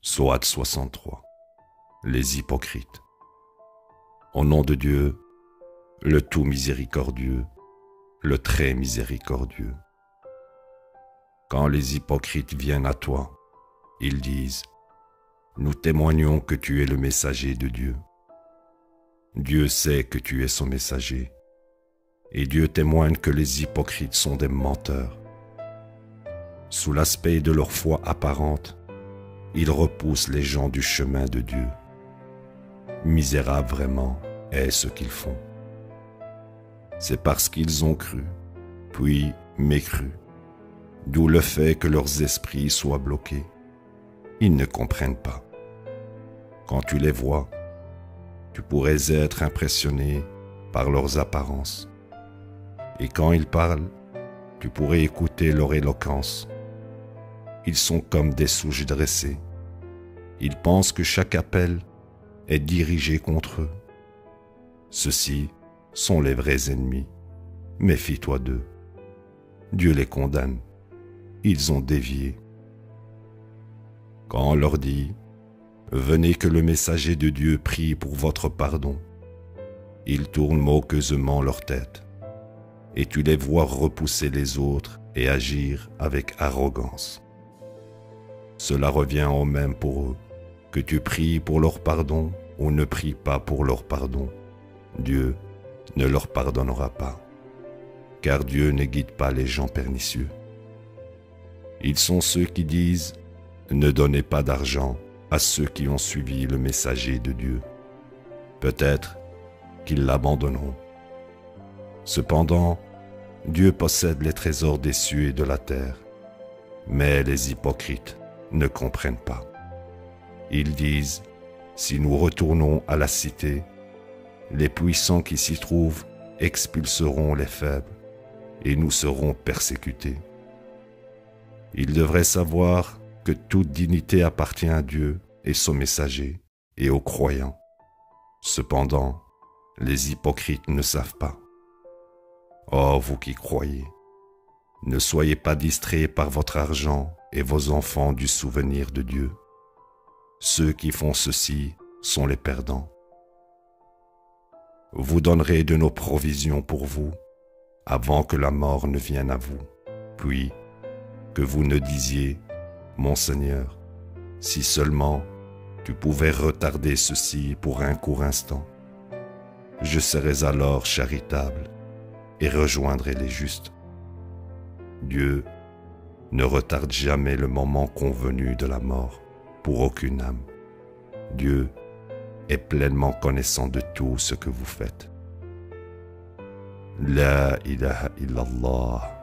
Soate 63. Les hypocrites. Au nom de Dieu, le tout miséricordieux, le très miséricordieux. Quand les hypocrites viennent à toi, ils disent : nous témoignons que tu es le messager de Dieu. Dieu sait que tu es son messager, et Dieu témoigne que les hypocrites sont des menteurs. Sous l'aspect de leur foi apparente, ils repoussent les gens du chemin de Dieu. Misérable vraiment est ce qu'ils font. C'est parce qu'ils ont cru, puis mécru, d'où le fait que leurs esprits soient bloqués. Ils ne comprennent pas. Quand tu les vois, tu pourrais être impressionné par leurs apparences. Et quand ils parlent, tu pourrais écouter leur éloquence. Ils sont comme des souches dressées. Ils pensent que chaque appel est dirigé contre eux. Ceux-ci sont les vrais ennemis. Méfie-toi d'eux. Dieu les condamne. Ils ont dévié. Quand on leur dit « Venez que le messager de Dieu prie pour votre pardon », ils tournent moqueusement leur tête, et tu les vois repousser les autres et agir avec arrogance. Cela revient au même pour eux, que tu pries pour leur pardon ou ne pries pas pour leur pardon. Dieu ne leur pardonnera pas, car Dieu ne guide pas les gens pernicieux. Ils sont ceux qui disent « Ne donnez pas d'argent à ceux qui ont suivi le messager de Dieu. Peut-être qu'ils l'abandonneront. Cependant, Dieu possède les trésors des cieux et de la terre, mais les hypocrites ne comprennent pas. Ils disent « Si nous retournons à la cité, les puissants qui s'y trouvent expulseront les faibles et nous serons persécutés. » Ils devraient savoir que toute dignité appartient à Dieu et son messager et aux croyants. Cependant, les hypocrites ne savent pas. Oh, vous qui croyez, ne soyez pas distraits par votre argent et vos enfants du souvenir de Dieu. Ceux qui font ceci sont les perdants. Vous donnerez de nos provisions pour vous, avant que la mort ne vienne à vous, puis que vous ne disiez « Mon Seigneur, si seulement tu pouvais retarder ceci pour un court instant, je serais alors charitable et rejoindrais les justes. » Dieu ne retarde jamais le moment convenu de la mort pour aucune âme. Dieu est pleinement connaissant de tout ce que vous faites. La ilaha illallah.